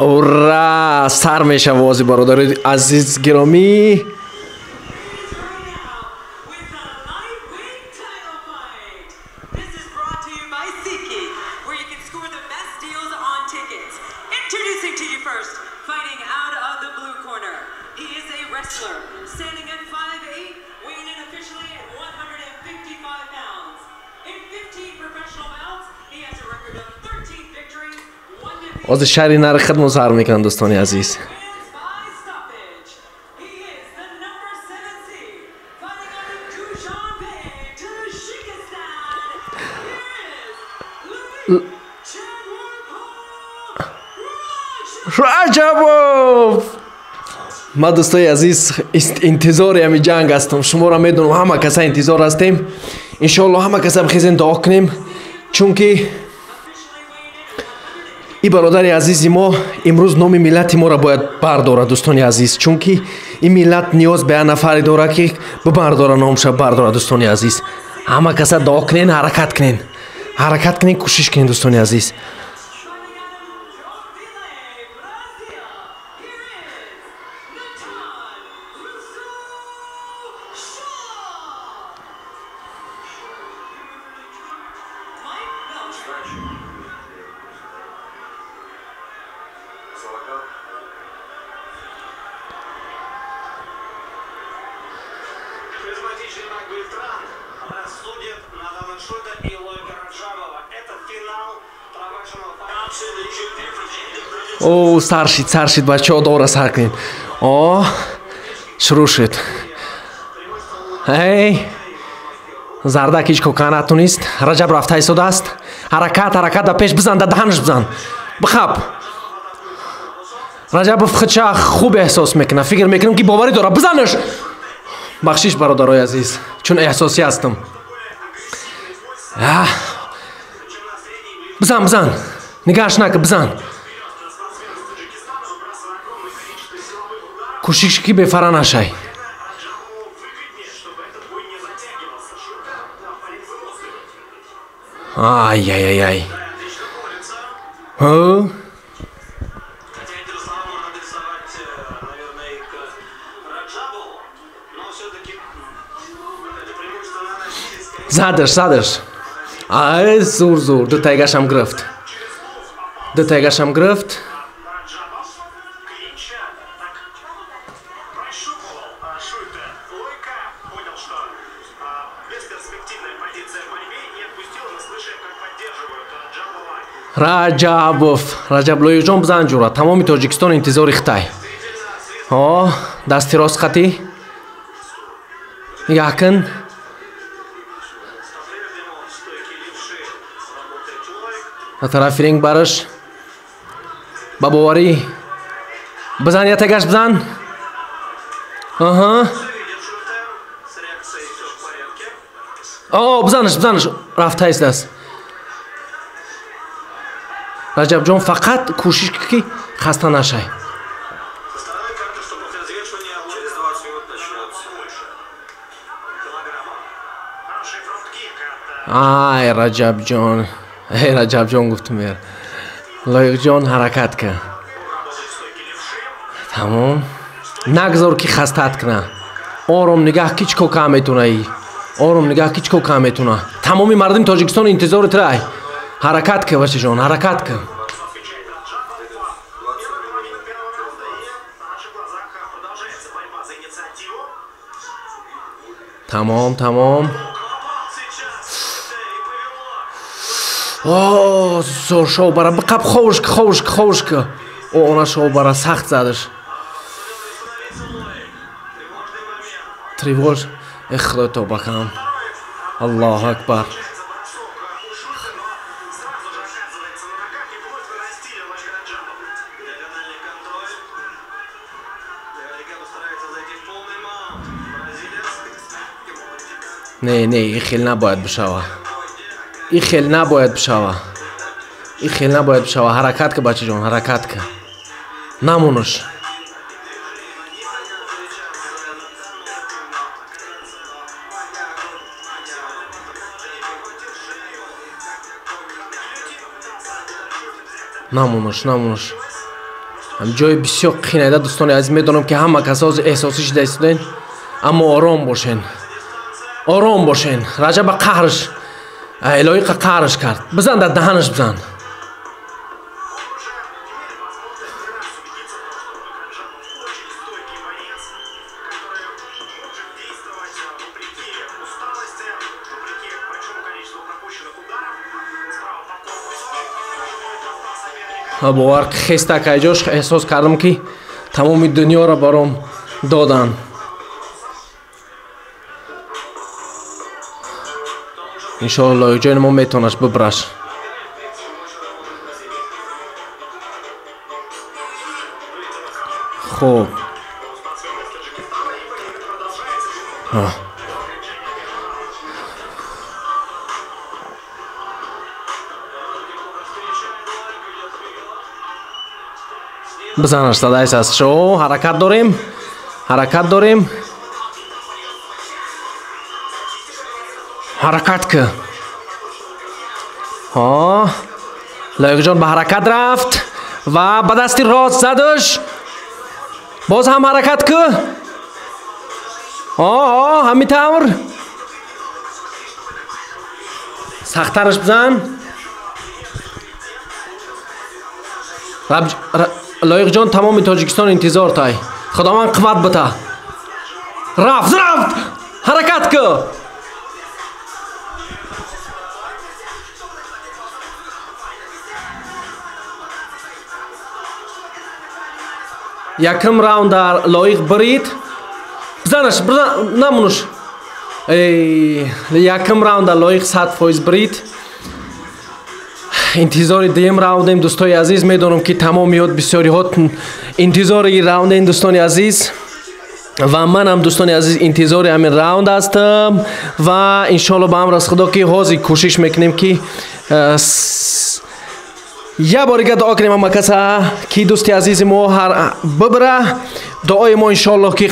ура! Сар мешава ози бародари азиз гиромӣ. ози шери нари хидмат сар мекунанд дустони азиз. Раджабов! ма дӯстои азиз интизори ҳами ҷанг ҳастам. Шуморо медонам ҳама каса интизор ҳастем. Иншоалло ҳама каса бихезем дуо кунем, чунки и бародари азизи мо имрӯз номи миллати моро бояд бардорад дӯстони азиз, чунки ин миллат ниёз ба як нафаре дорад ки бибардора номша бардорад дӯстони азиз. ҳама каса дуо кунен, ҳаракат кунен, кушиш кунен дӯстони азиз. О, сар шид, бачаҳо дора сар кунед. О, шурӯъ шуд. Эй, зардак ҳеҷ кока натунист. Раҷаб рафта истодааст. Ҳаракат ба пеш бизан, да даҳанаш бизан. Бихаб. Раҷабов худша хуб эҳсос мекунад. Фикр мекунам ки боварӣ дорад. Бизанаш. Бахшиш бародарои азиз, чун эҳсосӣ ҳастам. Бизан. Нигаҳаш накун, бизан. Кушиш ки бефара нашай. Ай. Задаш. Ай, зур. Ду тайгашам гирифт. Раҷаб Лоиқҷон бизан ҷура. Тамоми Тоҷикистон интизори Хитай. Дасти рост хати. Якин. На тарафи ринг бараш. Ба боварӣ. Бизан, ятагаш бизан. Бизанаш. Рафта ист. Раҷабҷон фақат кушиш ки хаста нашай. Ай, Раҷабҷон гуфтум ер. Лоиқҷон ҳаракат кун. Тамом. Нагзор ки хастат куна. Ором нигаҳ ки чӣ кока метуна. Тамоми мардими Тоҷикистон интизори турай. Ҳаракат кун, бачаҷон, ҳаракат кун. Тамом. Зор шов бара. Биқаб ховушка. Она шов бара сахт задаш. Тревож. Худо тобакам. Аллоҳу акбар. Не, ин хел набояд бишава. ин хел набояд бишава. Ҳаракат кун бачаҷон, ҳаракат кун. Намунаш. намунуш. ҷои бисёр қинайда дӯстони азиз, медонам ки ҳама касо эҳсосӣ шуда истоден, аммо ором бошен. Раҷаба қаҳрш, илоҳиқа қаҳрш кард. Бизан, дар даҳанаш бизан. бовар хестак айҷош эҳсос кардам ки тамоми дунёро баром додан. иншоалло ҷои мо метавонаш бибраш. хуб, бизанаш садайс аст. шо ҳаракат дорем. ҳаракат ки лоиқҷон ба ҳаракат рафт ва ба дасти рост задаш. боз ҳам ҳаракат ки ҳамин тавр. сахттараш бизан. лоиқҷон тамоми тоҷикистон интизор тай. худованд қувват бита. рафт ҳаракат ки якм раунда лоиқ бирид. бизанаш намунуш. якм раунда лоиқ 100% бирид. интизори дуюм раундем дӯстони азиз. медонам ки тамомиёт бисёриҳо интизори раундем дӯстони азиз, ва манам дӯстони азиз интизори ҳамин раунд ҳастам. ва иншоалло ба амр аз худо ки ҳозир кушиш мекунем ки я борига дуо кунем ҳама каса ки дӯсти азизи мо бибра. дуои мо иншоалло ки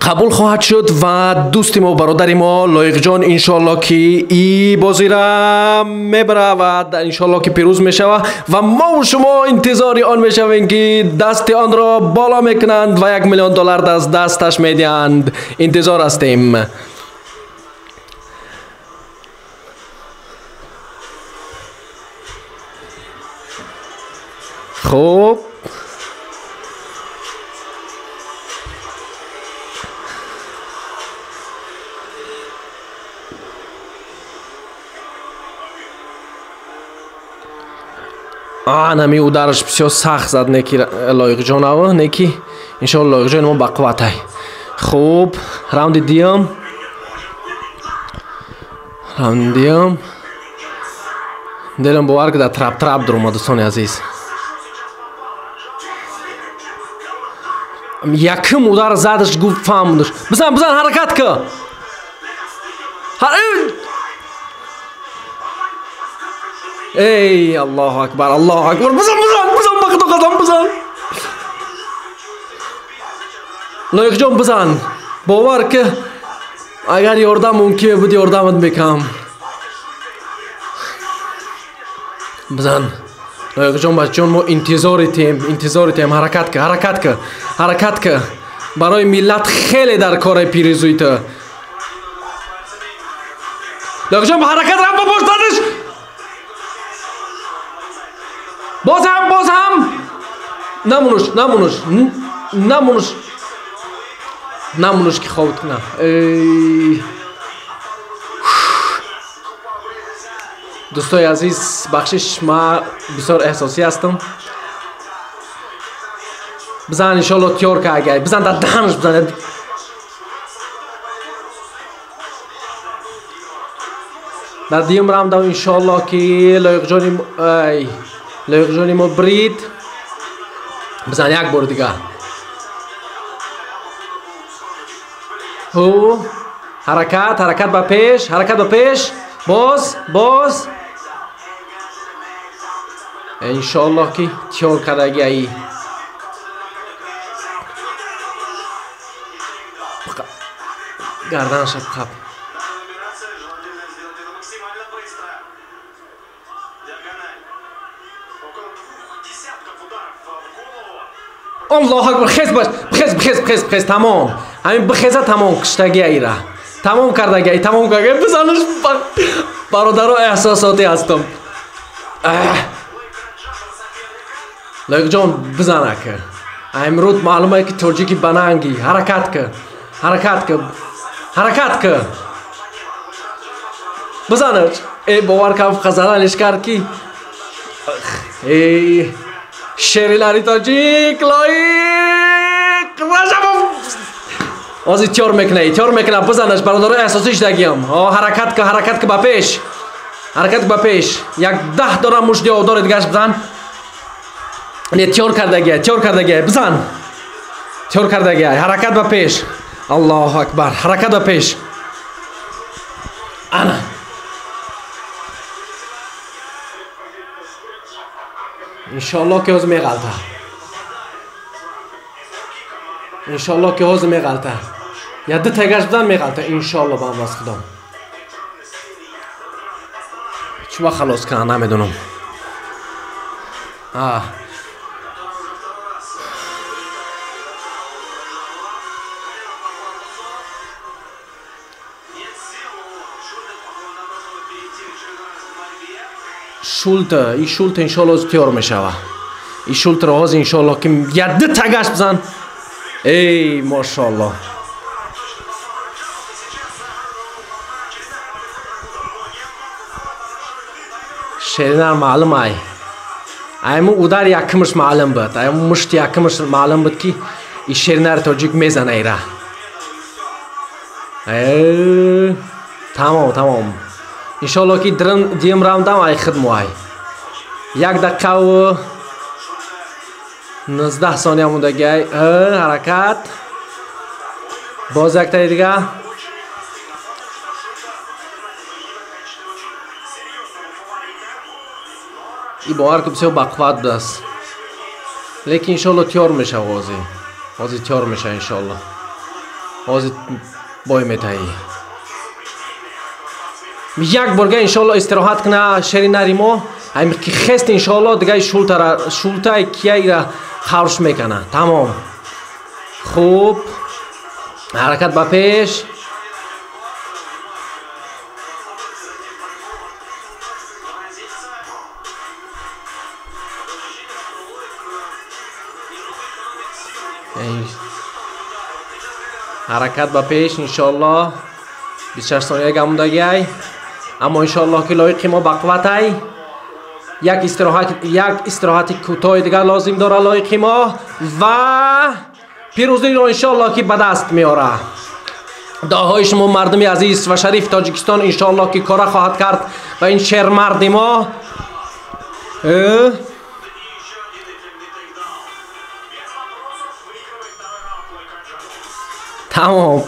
қабул хоҳад шуд ва дӯсти мо, бародари мо лоиқҷон иншоалло ки и бозира мебара ва иншоалло ки пирӯз мешава ва мо шумо интизори он мешавем ки дасти онро боло мекунанд ва $1 миллион дасташ медиҳанд. интизор ҳастем. хуб, нами удараш бисёр сахт зад неки лоиқҷонава неки. иншоалло лоиқҷони мо ба қувватай. хуб, раунди дуюм. делам бовар ки дар трап дурома дӯстони азиз. якм удар задаш гуфт фаҳмондаш. бизан ҳаракат ки аллоҳу акбар. бизан ба худо қасам бизан. лоиқҷон бизан. бовар ки агар ёрдам мумкин буд ёрдамат мекунам. бизан лоиқҷон бачаҷон, мо интизори тем. ҳаракат ки барои миллат хеле дар кори пирӯзии ту. лоиқҷон ба ҳаракат рафт ба боштадаш. боз ҳам намунуш ки ховд кунам. дӯстони азиз, бахшиш, ман бисёр эҳсосӣ ҳастам. бизан иншоалло тиёр кардагай. бизан дар даҳанаш бизан. дар дуюм раунда иншоалло ки лоиқҷони мо брид. бизан як бори дигар. ҳаракат ба пеш. боз. иншоалло ки тиёр кардагай. гарданашад қаб. الله اکبر. خیز باش، بخیز. تمام. همین بخیزه تمام کشتگی ایره. تمام کردگی، تمام کردگی. بزنش برادرها احساساتی هستم. لایق جان بزنه که امروز معلومه که توجیکی بنانگی. حرکت که بزنش. ای باور کم خزرانش کرد که ای شری ناری توجیک لایق راجبوف آزی تیار میکنه. بزنش برادر احساسیش دگیم. حرکت که با پیش. یک 10 دارم مشتی آدار دیگرش بزن. نه تیار کردگی بزن. تیار کردگی حرکت با پیش. الله اکبر. حرکت با پیش. انا انشالله که هز میغلطه. یا 2 تگرش بزن میغلطه. انشالله با هم از خدا. چما خلاص کنم نمیدونم. شولته. این شولته انشالله از تیار میشوه. این شولته رو از انشالله که یا 2 تگرش بزن. ای ماشاءالله. شرینر معلوم ای. ایمو اودار یکمش معلوم بود. ایمو مشت یکمش معلوم بود که این شرینر توجیک میزنه ایره. تمام. انشالله که دیم راوندم ای خدمو ای. 1 دقیقه و 19 ثانیه موندگی. حرکت. باز یک تا دیگه. این باور که بسیار بقوت است. لیکن انشالله تیار میشه. وازی تیار میشه انشالله. وازی بای میتایی. یک بارگه انشالله استراحت کنه شری ناری ما. همین که خست انشالله دیگه شولته کیایی را خورش میکنه. تمام. خوب. حرکت با پیش. حرکت با پیش انشالله. 26 ثانیه گموندگی. اما انشالله که لایق ما بقوت ای. یک استراحت کوتاه دیگر لازم داره لایق ما و پیروزی رو انشالله که به دست میاره. دعاهای شما مردم عزیز و شریف تاجیکستان انشالله که کار خواهد کرد و این شهر مرد ما تمام.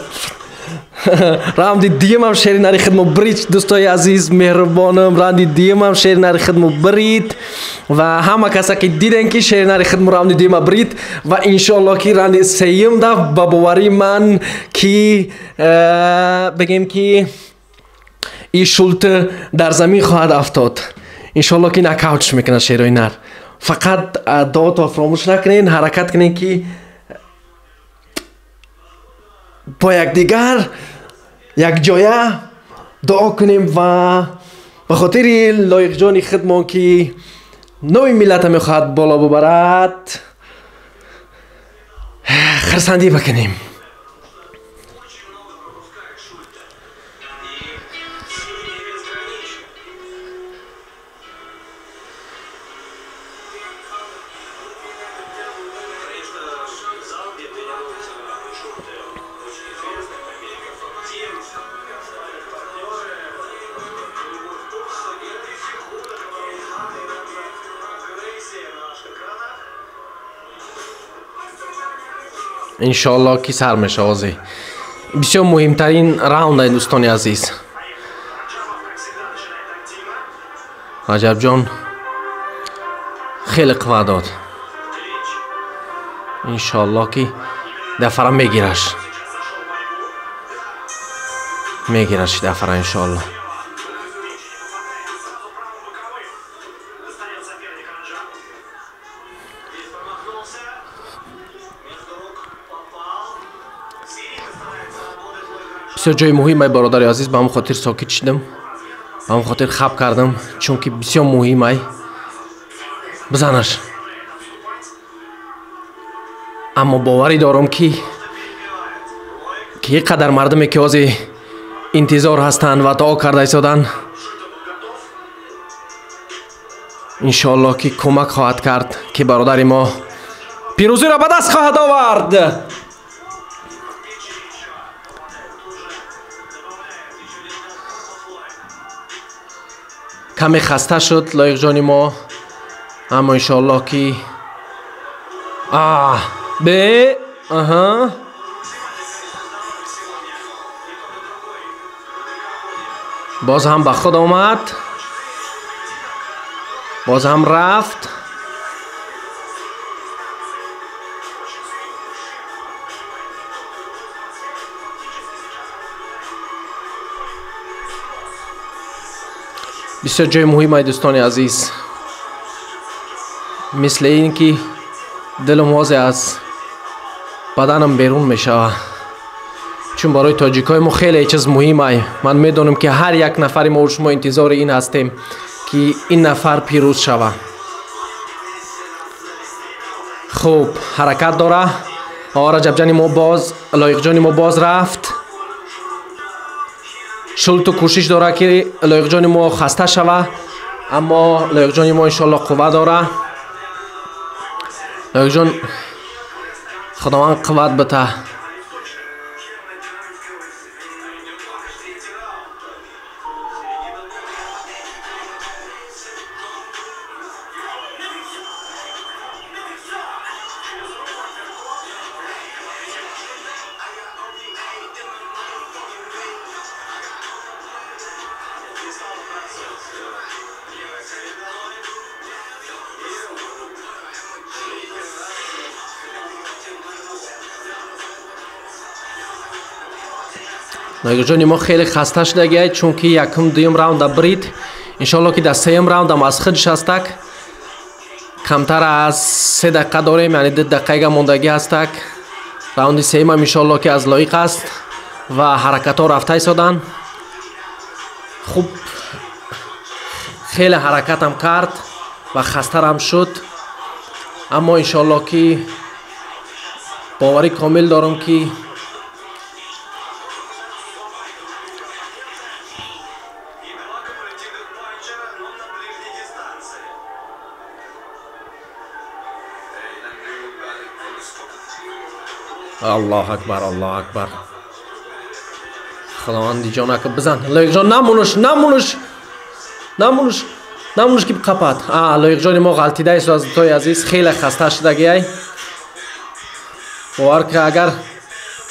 راندی دیم هم شری ناری خدمو برید دوستای عزیز مهربانم. راندی دیم هم شری ناری خدمو برید و همه کسا که دیدن که شری ناری خدمو راندی دیم برید و انشالله که راندی سیم دا با باوری من که بگیم که این شولته در زمین خواهد افتاد. انشالله که نکاوتش میکنه شیرای نر. فقط دعا و فراموش نکنین. حرکت کنین که با یک دیگر یک جایه دعا کنیم و به خاطر لایق جان خدمان که نوی ملت میخواد بالا ببرد خرسندی بکنیم. انشالله که سر میشه آزی. بسیار مهمترین راوند های دوستانی عزیز. رجب جان خیلی قوت داد. انشالله که دفعه میگیرش دفعه انشالله. بسیار جای مهمه برادر عزیز، به همون خاطر ساکت شدم، به همون خاطر خب کردم، چون که بسیار مهمه. بزنش. اما باوری دارم که یک قدر مردمی که از انتظار هستند و دعا کرده ایستادن، انشاءالله که کمک خواهد کرد که برادر ما پیروزی را به دست خواهد آورد. کمی خسته شد لایق جان ما، اما انشاءالله که باز هم به خود آمد، باز هم رفت. بسیار جای مهمه دوستان عزیز، مثل این که دلم واضح از بدنم بیرون میشه، چون برای تاجیکای ما خیلی چیز مهمه. من میدونم که هر یک نفر ما و شما انتظار این هستیم که این نفر پیروز شود. خوب حرکت داره. رجب جان ما باز، لایق جان ما باز رفت. شولته کوشش داره که لایق جان ما خسته شود، اما لایق جان ما انشالله قوت داره. لایق جان خداوند قوت بده. لایق جان ما خیلی خسته شده، چون که یکم دویم راوند برید. انشالله که در سیم راوند هم از خودش هستک. کمتر از 3 دقیقه داریم، یعنی 2 دقیقه موندگی هستک. راوند سیم هم انشالله که از لایق است و حرکت ها رفته ایستادن. خوب خیلی حرکت هم کرد و خسته هم شد، اما انشالله که باوری کامل دارم که الله اکبر، الله اکبر. خداوندی جان که بزن. لایق جان نمونش که بقپد. لایق جان ما غلطیده است از توی عزیز، خیلی خسته شده. باور که اگر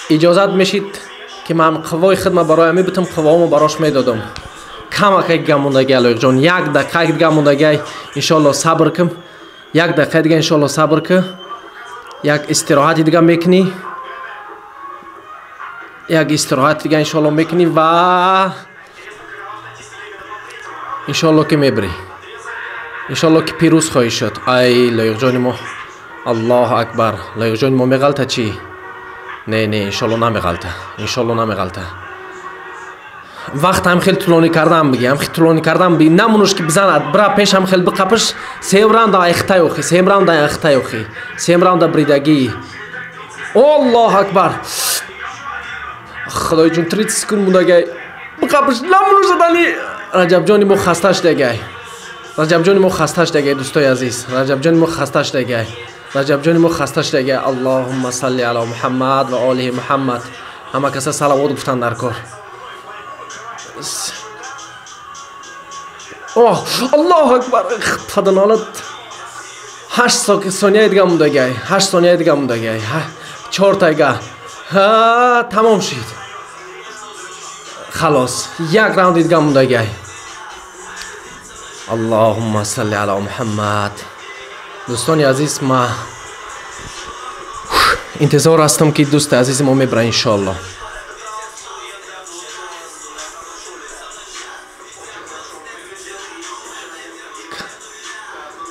اجازت میشید که من قوای خدمت برای می بتم، قوامو براش میدادم. کمک دیگه موندگی لایق جان، 1 دقیقه دیگه موندگی. انشالله صبر کن، 1 دقیقه دیگه انشالله صبر کن. یک استراحت دیگه میکنی، یک استراحت دیگه انشالله میکنی و انشالله که میبری، انشالله که پیروز خواهی شد. ای لایق جان ما، الله اکبر. لایق جان ما میغلطه چی؟ نه انشالله نمیغلطه، انشالله نمیغلطه. وقت هم خیلی طولانی کردم بگی، هم خیلی طولانی کردم بگی. نمونش که بزند برا پیش هم خیلی بقپش. 3 راوند اخته اوخی، 3 راوند اخته اوخی، 3 راوند بریدگی. الله اکبر. خدای جون 30 سکند موندگی. بقپش نمونش زدنی. رجب جان ما خسته شده، رجب جان ما خسته شده دوستای عزیز، رجب جان ما خسته شده، رجب جان ما خسته شده. اللهم صل علی محمد و آله محمد. همه کسا صلوات گفتن در کار. الله اکبر. فدنالت 8 ثانیه دیگه موندگی، 8 ثانیه دیگه موندگی، 4 تا دیگه. تمام شد. خلاص 1 راوند دیگه موندگی. اللهم صل علی محمد. دوستان عزیز، ما انتظار هستم که دوست عزیز ما میبره انشالله.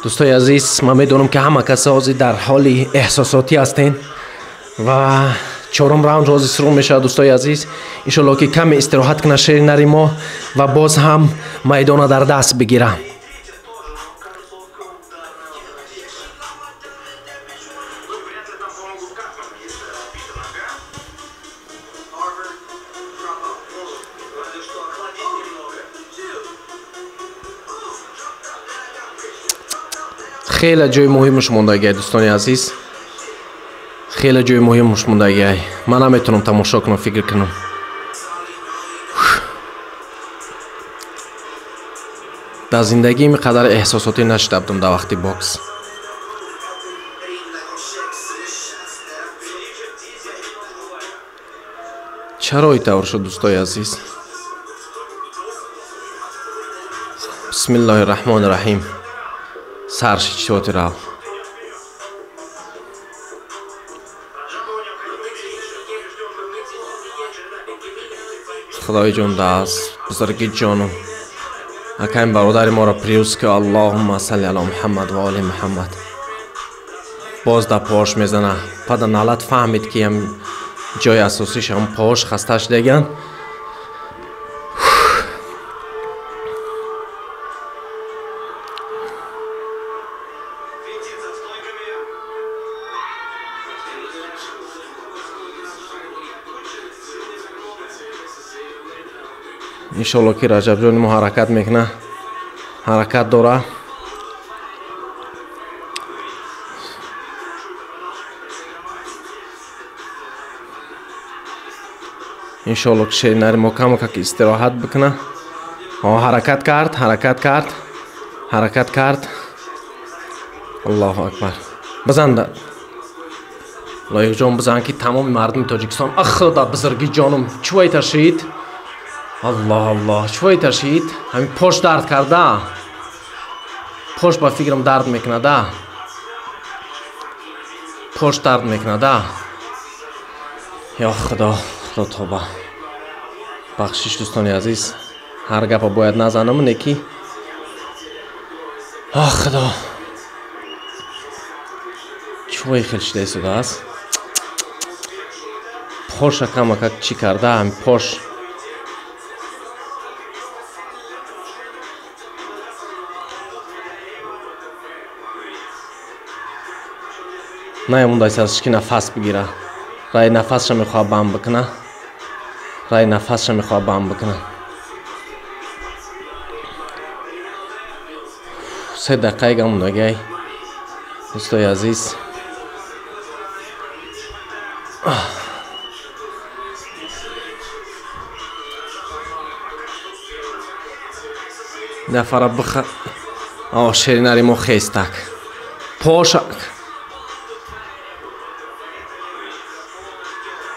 دوستای عزیز، من میدونم که همه کسا در حال احساساتی هستین و чорум раунд ҳозир шурӯъ мешавад. дӯстои азиз, иншоалло ки каме истироҳат кунад шери нари мо ва боз ҳам майдона дар даст бигира. хеле ҷои муҳимаш мондагиай дӯстони азиз, хеле ҷои муҳимаш мондагиай. Ман наметавонам тамошо кунам, фикр кунам. дар зиндагӣ ин қадар эҳсосотӣ нашида будам дар вақти бокс. чаро ин тавр шуд дӯстои азиз? бисмиллоҳи раҳмони раҳим. саршичоти рав. худои ҷон даст, бузурги ҷону акаи бародари моро приюз ки аллоҳумма салли ала муҳаммад ва оли муҳаммад. боз дар пош мезана. пада налат фаҳмид ки ям ҷои асосиш ҳам пош хасташ деган. иншоалло ки раҷабҷони мо ҳаракат мекуна, ҳаракат дора. иншоалло ки шери нари мо камакак истироҳат бикуна. ҳаракат кард, ҳаракат кард, ҳаракат кард. аллоҳу акбар. бизан лоиқҷон, бизан ки тамоми мардуми тоҷикистон ахуда бузурги ҷонум чувай ташид. аллоҳ аллоҳ, чувай ташид. ҳамин пош дард карда. пош ба фикрам дард мекунада. пош дард мекунада. ё худо, худо тоба. бахшиш дӯстони азиз. ҳар гапа бояд назанам неки. худо. чувай хел шуда истодааст. поша камакак чӣ карда ҳамин пош. наямондааст аз ки нафас бигира. рай нафасша мехоҳад банд бикуна. рай нафасша мехоҳад банд бикуна. 3 дақиқа мондагай дӯстои азиз. нафара биха. шери нари мо хестак. пошак.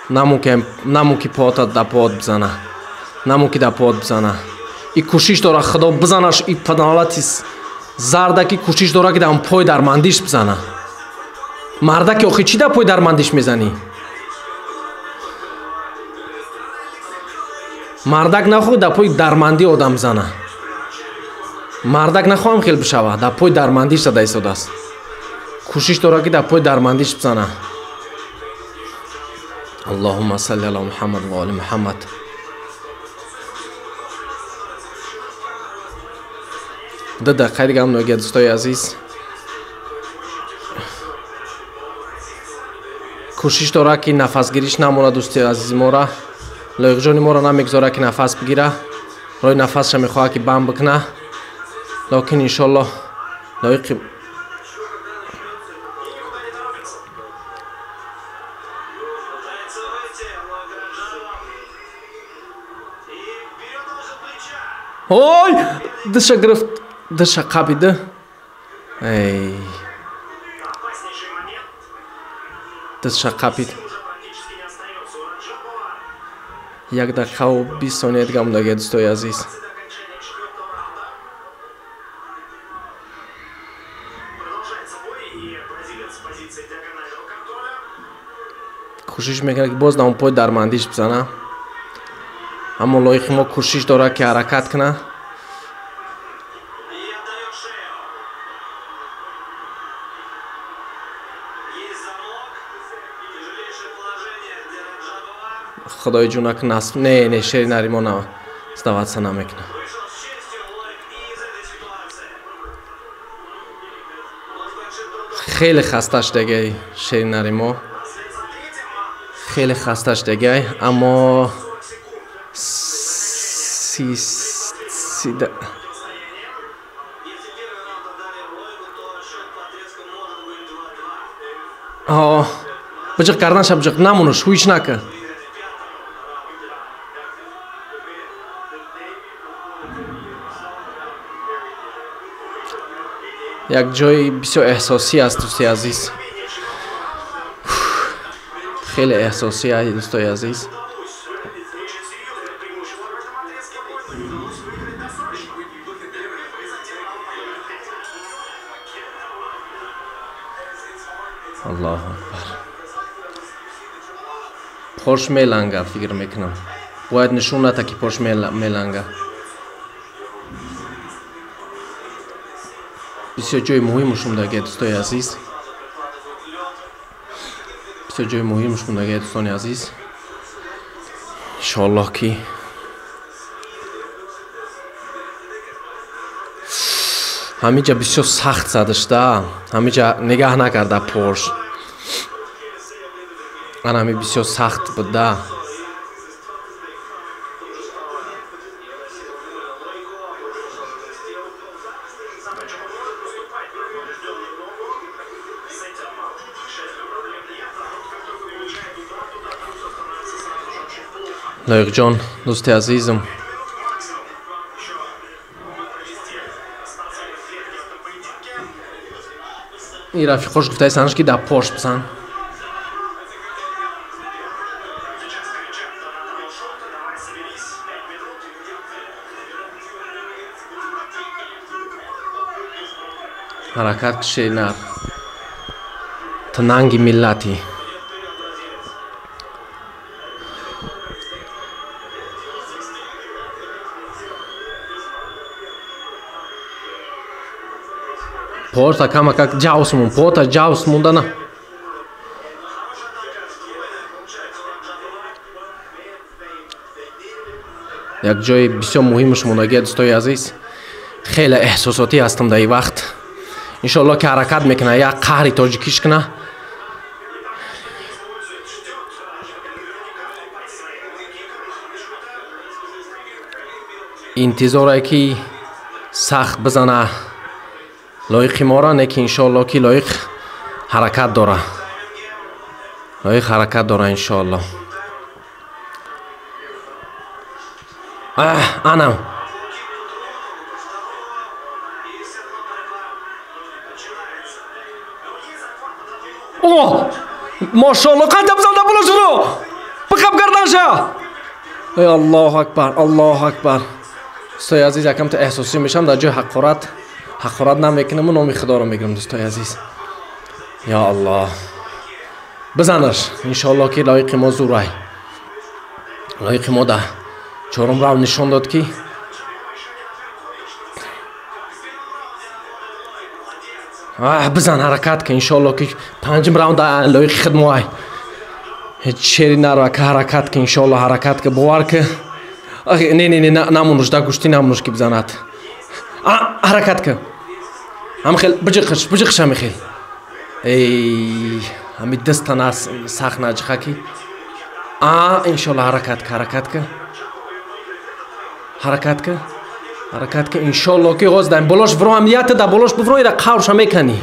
наму ки пота да пот бизана. наму ки да пот бизана. И кушиш дора худо бизанаш. И падалати зардаки кушиш дора ки дам пой дар мандиш бизана. мардаки охи чӣ да пой дар мандиш мезанӣ? мардак нахоҳад да пой дармандӣ одам бизана. мардак нахоҳам хел бишава. Да пой дармандиш зада истодааст. кушиш дора ки да пой дармандиш бизана. аллоҳумма салли ала муҳаммад ва оли муҳаммад. ду дақиқа дига многия дӯстои азиз. кушиш дора ки нафасгириш намона дӯстои азизи мора. лоиқҷони моро намегзора ки нафас бигира. рои нафасша мехоҳад ки банд бикуна. локин иншоалло лоиқи ой, дыша грифт, дыша қабида. Эй. Дыша қабид. Як дақиқа ва 20 сония дига мондагиа дӯстои азиз. кушиш мекунад ки боз намон пой дармандиш бизана. аммо лоиқи мо кушиш дора ки ҳаракат куна. خدای جونک نصب نه شری نری ما سداواتسا نمیکنه. خیلی خستش دیگه شری نری ما خیلی خستش دیگه اما بجق کردنش بجق نمونش هویش نکه یک جای بسیار احساسی است دوستی عزیز خیلی احساسی است دوستای عزیز الله اکبر پرش میلنگه فکر میکنم باید نشون نده که پرش میلنگه بسیار جای مهمش مونده دوستای عزیز بسیار جای مهمش مونده دوستان عزیز انشاءالله که همینجا بسیار سخت زده شده همینجا نگاه نکرده پرش همین بسیار سخت بوده لایق جان دوست عزیزم این رفیق خوش گفته سنش که در پشت بزن حرکت کشی نر تنانگی ملتی پورتا کما как جاوسمون پورتا جاوس مونده نه یک جای بسیار مهمش مونده دوستای عزیز خیلی احساساتی هستم در این وقت انشالله که حرکت میکنه یک قهری تاجیکیش کنه انتظاره که سخت بزنه لایق ما را نه که انشالله که لایق حرکت داره لایق حرکت داره انشالله انم اوه ماشاءالله قدم زده بلو شروع بخب گردنشه ای الله اکبر الله اکبر دوستای عزیز یکم تا احساسی میشم در جای حقارت نمیکنم و نام خدا رو میگیرم دوستای عزیز یا الله بزنش انشالله که لایق ما زورای لایق ما ده چهارم راوند نشان داد که بزن حرکت که انشالله که پنجم راوند لایق خدموای هیچ شری نرو که حرکت که انشالله حرکت که باور که نه نمونش در گوشتی نمونش که بزند حرکت که هم خیل بجقش هم خیل ای همی دست ناس ساخ ناجخه که انشالله حرکت که انشالله که غاز دایم بالاش برو همیت دا بالاش بفروی دا قورش هم کنی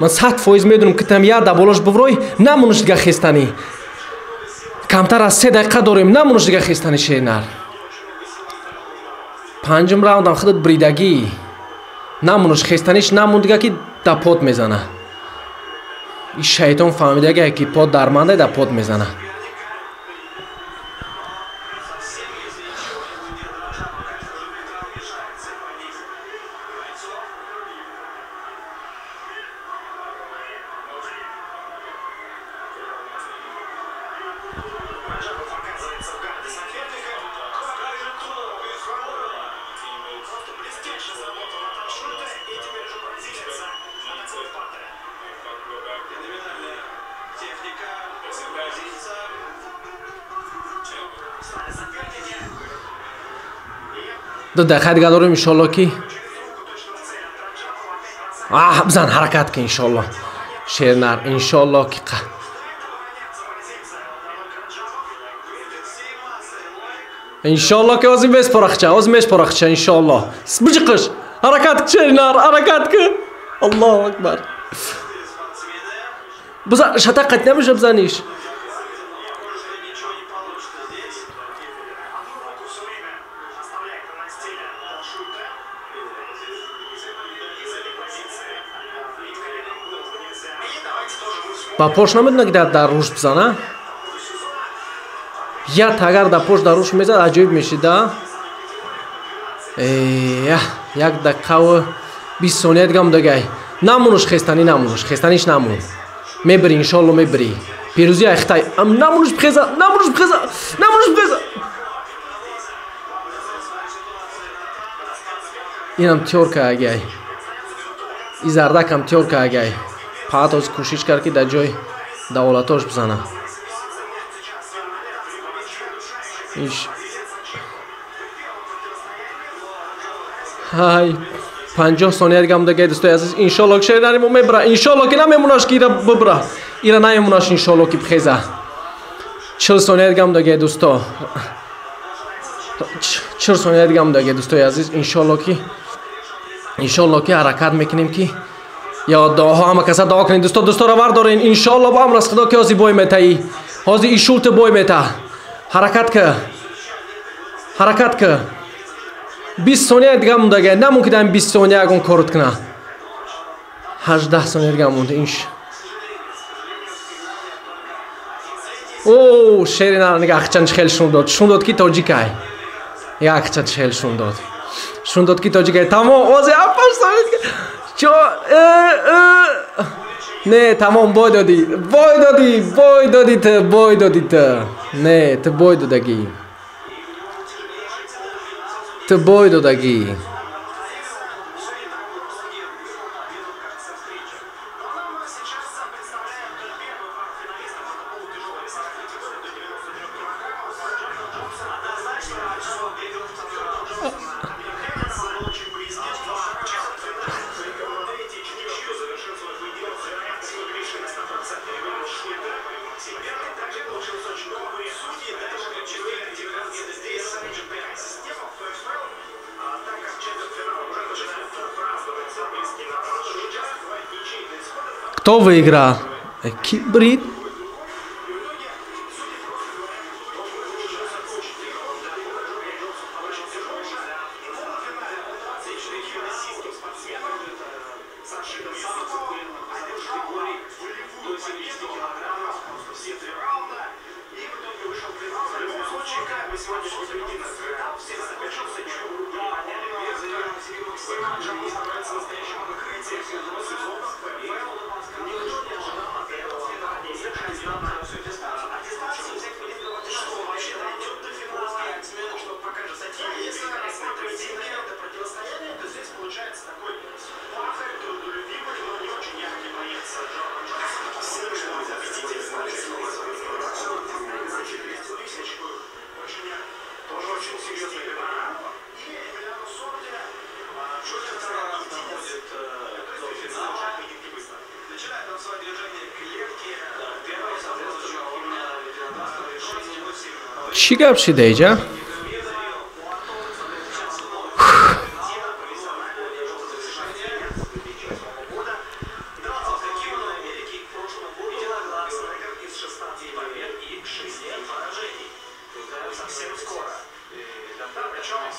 من 100% میدونم که تمیت دا بالاش بفروی نمونش دیگه خیستنی کمتر از 3 دقیقه داریم نمونش دیگه خیستنی شینر پنجم راوند هم خودت بریدگی نمونش خیستنیش نمون دیگه که دا پاد میزنه این شیطان فهمیده که پاد درمانده دا پاد میزنه Техника, ду дақиқа дорем иншолло ки бзан ҳаракат ки иншолло шернар иншолло ки иншолло ки озим меспорахча иншолло биҷиқиш ҳаракат ки шернар ҳаракат ки аллоҳу акбар бзан шатақат намеша бзаниш ба пош намедона ки дар рушд бзана ят агар дар пош дар рушд мезад аҷоиб мешида як дақиқаву 20 сония дига мудагай намунуш хестаниш намун мебири иншолло мебири пирӯзи айхтай намунуш бихеза инам тёрка агай и зардакам тёрка агай фақат ҳозир кушиш кард ки дар ҷои даволатош бизана ҳай 50 сония дига мудагай дӯстои азиз иншолло ки шери наримо мебира иншолло ки намемунаш ки ира бибира ира намемунаш иншолло ки бихеза 40 сония дига мудагай дӯсто 40 сония дига мудагай дӯстои азиз иншолло ки ҳаракат мекунем ки یا دعا همه کسا دعا کنید دوستا رو بردارین انشالله با هم رس خدا که هازی بای میتایی هازی ای شولته بای میتا حرکت که 20 ثانیه دیگه مونده نممکنه این 20 ثانیه اگون کارت کنه 18 ثانیه دیگه مونده اینش اوه شیری نره نگه اخچنش خیلی شونداد کی تاجیکای یا اخچنش خیلی شونداد کی تاجیکای تمام وازی 7 ثانیه دیگه نه تمام بای دادی نه تو بای دادگی Кто выиграл? Кибрид? چی گپ شده اینجا؟